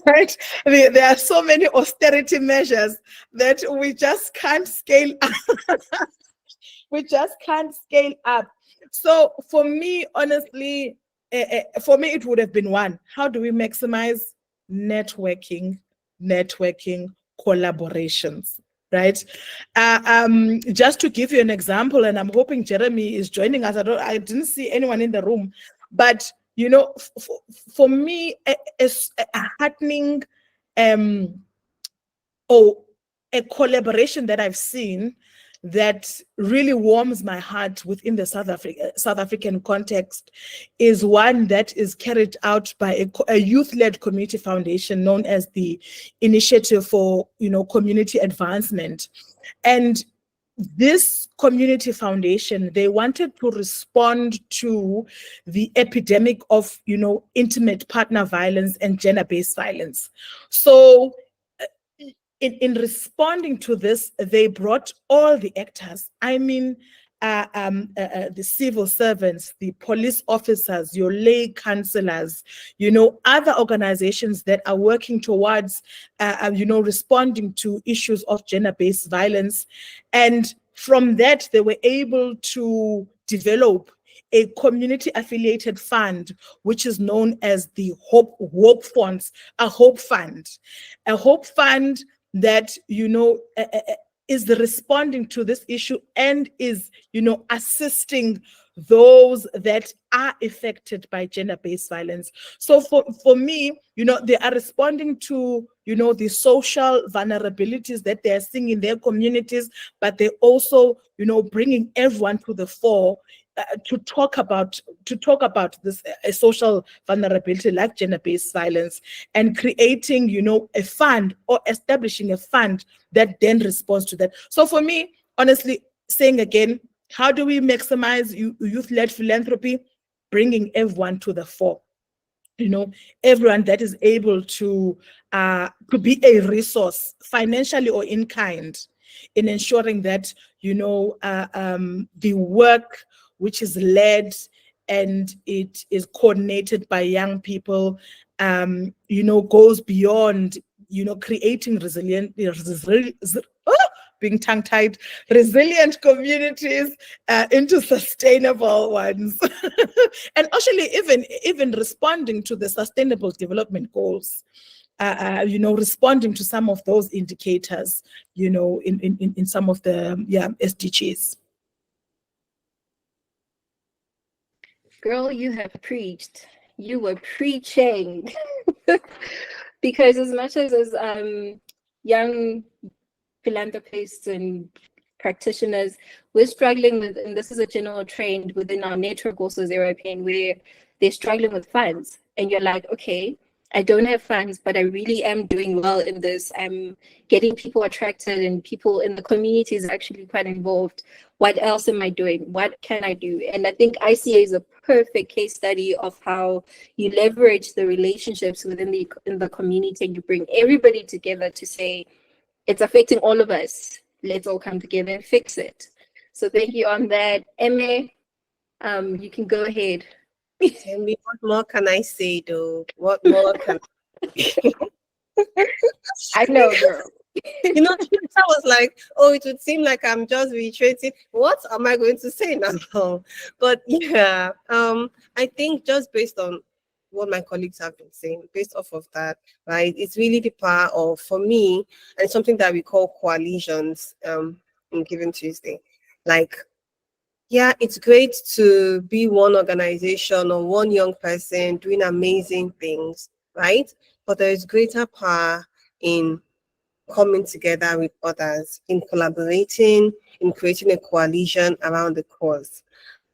Right? There are so many austerity measures that we just can't scale up. We just can't scale up. So for me, honestly, it would have been one. How do we maximize networking, collaborations, right? Just to give you an example, and I'm hoping Jeremy is joining us. I didn't see anyone in the room, but for me, a heartening a collaboration that I've seen that really warms my heart within the South African context is one that is carried out by a youth-led community foundation known as the Initiative for Community Advancement. And this community foundation, they wanted to respond to the epidemic of, intimate partner violence and gender-based violence. So in responding to this, they brought all the actors. I mean, the civil servants, the police officers, your lay councillors, other organizations that are working towards, responding to issues of gender-based violence. And from that, they were able to develop a community-affiliated fund, which is known as the Hope Funds, a Hope Fund that, is responding to this issue and is, assisting those that are affected by gender-based violence. So for me, they are responding to, the social vulnerabilities that they are seeing in their communities, but they also, bringing everyone to the fore to talk about this social vulnerability like gender-based violence, and creating, a fund or establishing a fund that then responds to that. So for me, honestly, saying again, how do we maximize youth-led philanthropy? Bringing everyone to the fore. Everyone that is able to be a resource, financially or in kind, in ensuring that, the work which is led and it is coordinated by young people, goes beyond, creating being tongue-tied, resilient communities into sustainable ones. And actually even responding to the Sustainable Development Goals. Responding to some of those indicators, in some of the SDGs. Girl, you have preached. You were preaching. Because as much as young philanthropists and practitioners, we're struggling with, and this is a general trend within our network also, Zero Pain, where they're struggling with funds. And you're like, okay, I don't have funds, but I really am doing well in this. I'm getting people attracted and people in the community is actually quite involved. What else am I doing? What can I do? And I think ICA is a perfect case study of how you leverage the relationships within the community and you bring everybody together to say, it's affecting all of us. Let's all come together and fix it. So thank you on that. Eme, you can go ahead. Tell me, what more can I say, though? What more can I know, girl. I was like, oh, it would seem like I'm just reiterating. What am I going to say now? But yeah, I think just based on what my colleagues have been saying, based off of that, right, it's really the power of, for me, and something that we call coalitions in Giving Tuesday. Like, yeah, it's great to be one organization or one young person doing amazing things, right? But there is greater power in coming together with others, in collaborating, in creating a coalition around the cause.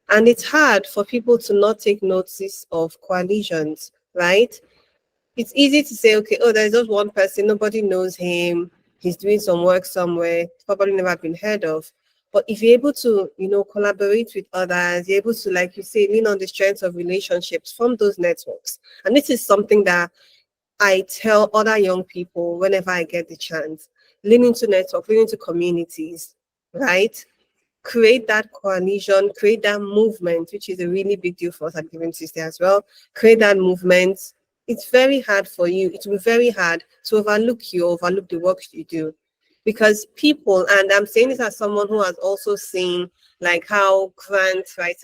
And it's hard for people to not take notice of coalitions, right? It's easy to say, okay, oh, there's just one person, nobody knows him, he's doing some work somewhere, probably never been heard of. But if you're able to, collaborate with others, you're able to, like you say, lean on the strengths of relationships from those networks. And this is something that I tell other young people whenever I get the chance. Lean into network, lean into communities, right? Create that coalition, create that movement, which is a really big deal for us at Giving Tuesday as well. Create that movement. It's very hard for you. It will be very hard to overlook the work you do. Because people, and I'm saying this as someone who has also seen like how grants, right?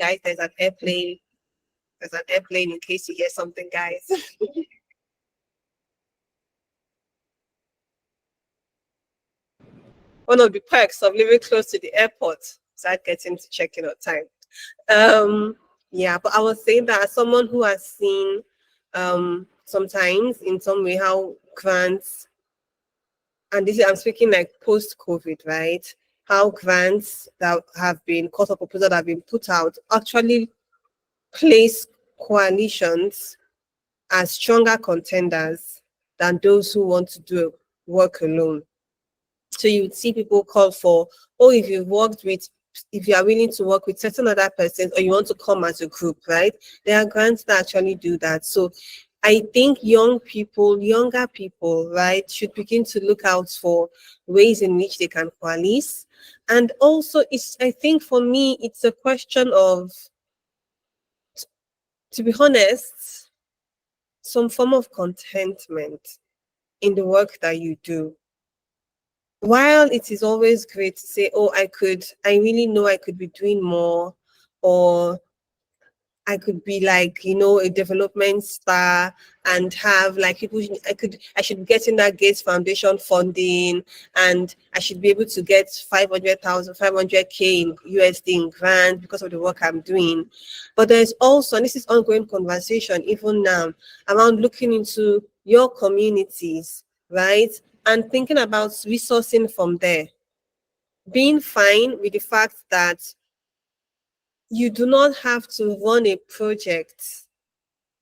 Guys, there's an airplane in case you hear something, guys. One of the perks of living close to the airport, start getting to check in on time. Yeah, but I was saying that as someone who has seen sometimes in some way how grants, and this is, I'm speaking like post-COVID, right? How grants that have been cost of proposal that have been put out actually place coalitions as stronger contenders than those who want to do work alone. So you would see people call for, oh, if you are willing to work with certain other persons or you want to come as a group, right? There are grants that actually do that. So I think younger people, right, should begin to look out for ways in which they can coalesce. And also, I think for me, it's a question of, to be honest, some form of contentment in the work that you do. While it is always great to say, oh, I really know I could be doing more, or I could be like, a development star and have like people, I should be getting that Gates Foundation funding and I should be able to get 500K in USD in grant because of the work I'm doing. But there's also, and this is ongoing conversation even now, around looking into your communities, right? And thinking about resourcing from there. Being fine with the fact that you do not have to run a project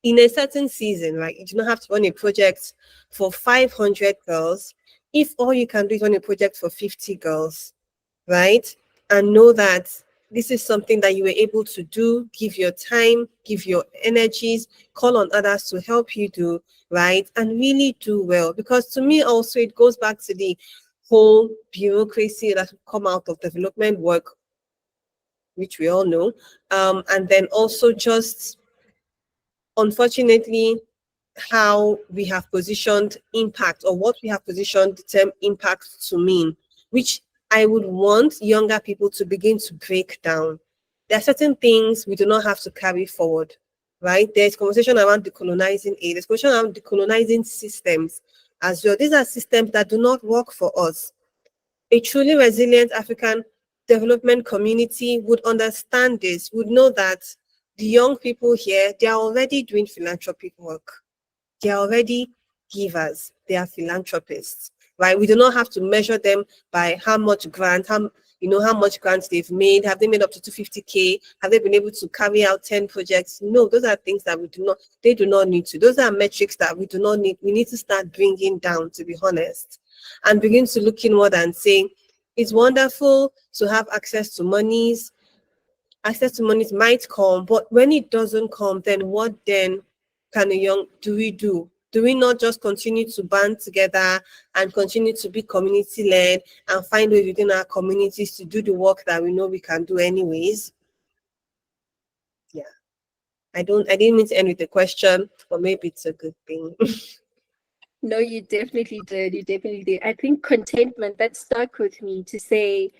in a certain season, right? You do not have to run a project for 500 girls if all you can do is run a project for 50 girls, right? And know that this is something that you were able to do, give your time, give your energies, call on others to help you do, right? And really do well. Because to me also, it goes back to the whole bureaucracy that will come out of development work, which we all know, and then also just, unfortunately, how we have positioned impact, or what we have positioned the term impact to mean, which I would want younger people to begin to break down. There are certain things we do not have to carry forward, right? There's conversation around decolonizing aid. There's conversation around decolonizing systems as well. These are systems that do not work for us. A truly resilient African development community would understand this, would know that the young people here, they are already doing philanthropic work. They are already givers. They are philanthropists, right? We do not have to measure them by how much grant, how much grants they've made. Have they made up to 250K? Have they been able to carry out 10 projects? No, those are things that they do not need to. Those are metrics that we do not need. We need to start bringing down, to be honest, and begin to look inward and say, it's wonderful to have access to monies. Access to monies might come, but when it doesn't come, then what then do we do? Do we not just continue to band together and continue to be community-led and find ways within our communities to do the work that we know we can do anyways? Yeah. I didn't mean to end with a question, but maybe it's a good thing. No, you definitely did. You definitely did. I think contentment, that stuck with me, to say,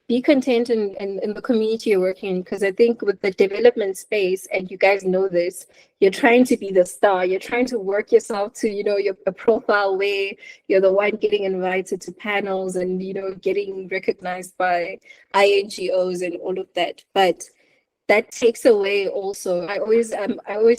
be content in the community you're working in, because I think with the development space, and you guys know this, you're trying to be the star. You're trying to work yourself to, your profile where you're the one getting invited to panels and, getting recognized by INGOs and all of that. But that takes away also, I always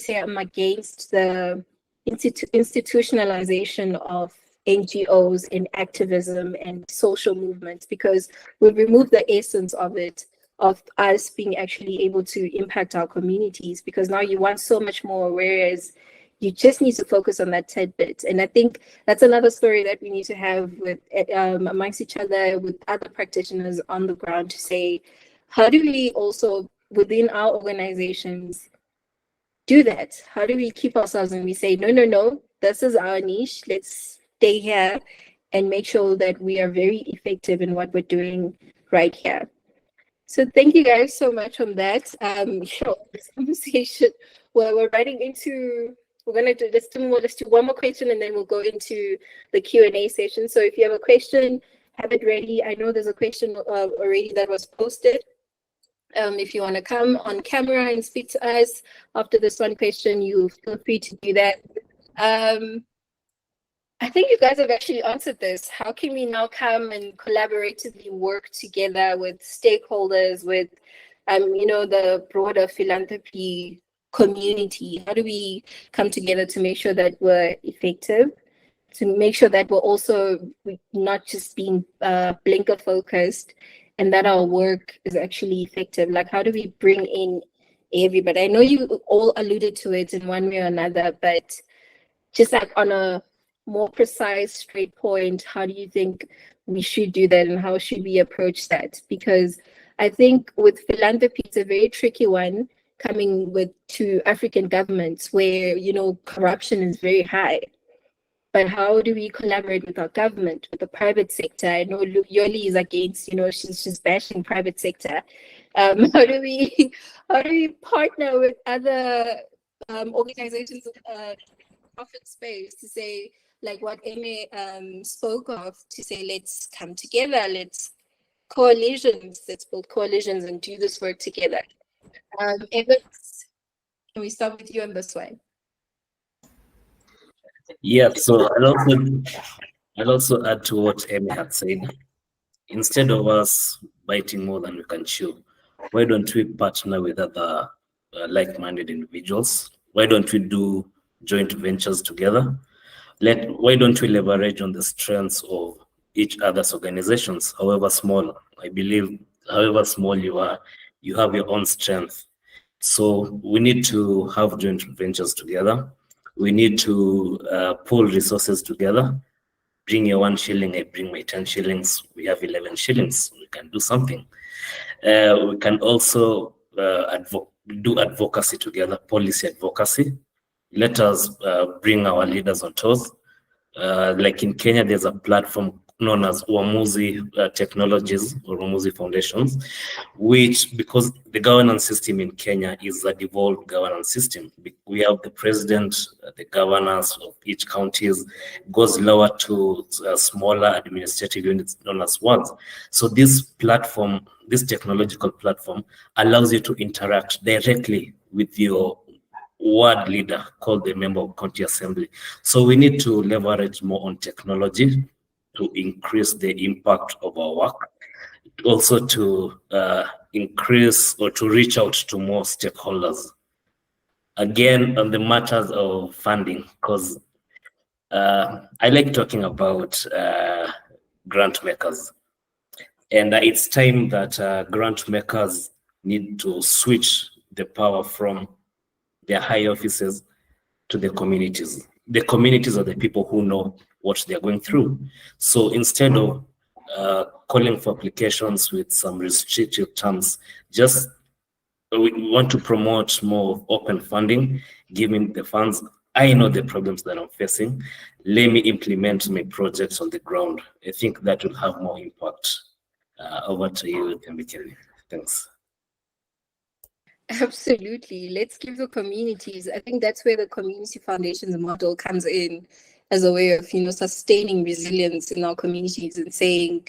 say I'm against the institutionalization of NGOs in activism and social movements, because we've removed the essence of it, of us being actually able to impact our communities, because now you want so much more, whereas you just need to focus on that tidbit. And I think that's another story that we need to have with amongst each other, with other practitioners on the ground, to say, how do we also within our organizations do that? How do we keep ourselves and we say, no, this is our niche, let's stay here and make sure that we are very effective in what we're doing right here. So thank you guys so much on that. This conversation, well, we're going to do let's do one more question and then we'll go into the Q&A session. So if you have a question, have it ready. I know there's a question already that was posted. If you want to come on camera and speak to us after this one question, you feel free to do that. I think you guys have actually answered this. How can we now come and collaboratively work together with stakeholders, with the broader philanthropy community? How do we come together to make sure that we're effective, to make sure that we're also not just being blinker focused, and that our work is actually effective? Like, how do we bring in everybody? I know you all alluded to it in one way or another, but just like on a more precise, straight point, how do you think we should do that, and how should we approach that? Because I think with philanthropy, it's a very tricky one, coming to African governments where, corruption is very high. But how do we collaborate with our government, with the private sector? I know Yoli is against, she's bashing private sector. How do we partner with other organizations in profit space to say, like what Eme spoke of, to say, let's come together, let's build coalitions and do this work together. Evans, can we start with you on this one? Yeah, so I'll also add to what Eme had said. Instead of us biting more than we can chew, why don't we partner with other like-minded individuals? Why don't we do joint ventures together? Why don't we leverage on the strengths of each other's organizations, however small? I believe however small you are, you have your own strength. So we need to have joint ventures together. We need to pull resources together. Bring your 1 shilling, I bring my 10 shillings. We have 11 shillings. We can do something. We can also do advocacy together, policy advocacy. Let us bring our leaders on toes. Like in Kenya, there's a platform known as Uamuzi Technologies or Uamuzi Foundations, which, because the governance system in Kenya is a devolved governance system. We have the president, the governors of each counties, goes lower to smaller administrative units known as wards. So this platform, this technological platform, allows you to interact directly with your ward leader, called the member of county assembly. So we need to leverage more on technology to increase the impact of our work, also to increase or to reach out to more stakeholders. Again, on the matters of funding, because I like talking about grant makers. And it's time that grant makers need to switch the power from their high offices to the communities. The communities are the people who know what they're going through. So instead of calling for applications with some restrictive terms, just we want to promote more open funding, giving the funds. I know the problems that I'm facing. Let me implement my projects on the ground. I think that will have more impact. Over to you, Tembikeli. Thanks. Absolutely. Let's give the communities. I think that's where the community foundations model comes in as a way of, sustaining resilience in our communities and saying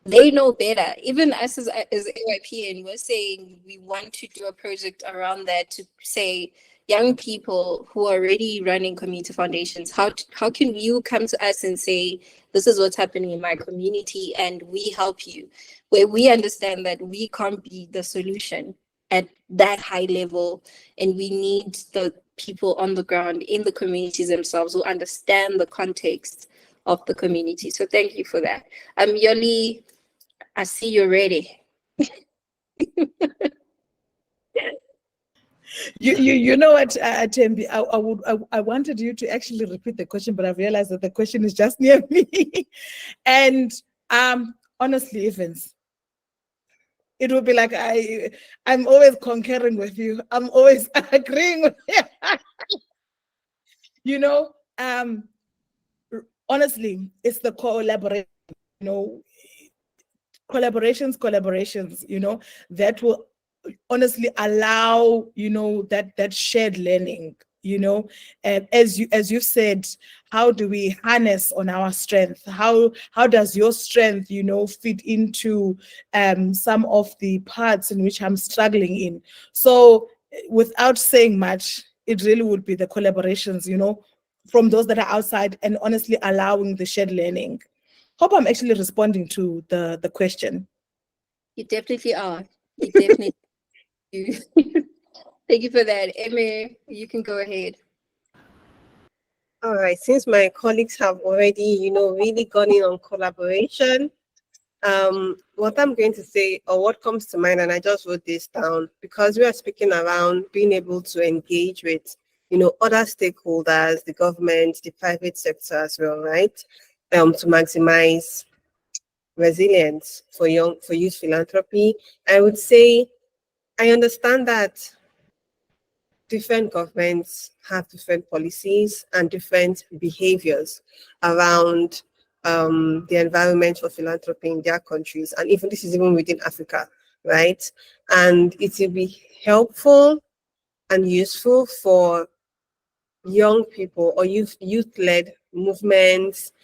they know better. Even us as AYPN, we're saying we want to do a project around that to say young people who are already running community foundations, how can you come to us and say, this is what's happening in my community and we help you, where we understand that we can't be the solution at that high level, and we need the people on the ground in the communities themselves who understand the context of the community. So thank you for that. Yoli, I see you're ready. You know what, Tembi, I wanted you to actually repeat the question, but I realized that the question is just near me. And honestly, Evans, it would be like I'm always concurring with you. I'm always agreeing with you. Honestly, it's the collaboration, collaborations, that will honestly allow, that shared learning, and as you've said, how do we harness on our strength? How does your strength, fit into some of the parts in which I'm struggling in? So without saying much, it really would be the collaborations, from those that are outside, and honestly allowing the shared learning. Hope I'm actually responding to the question. You definitely are. You definitely do. Thank you for that. Eme, you can go ahead. All right, since my colleagues have already, really gone in on collaboration, what I'm going to say, or what comes to mind, and I just wrote this down, because we are speaking around being able to engage with, other stakeholders, the government, the private sector as well, right? To maximize resilience for youth philanthropy. I would say, I understand that different governments have different policies and different behaviors around the environment for philanthropy in their countries. And even this is even within Africa, right? And it will be helpful and useful for young people or youth-led movements,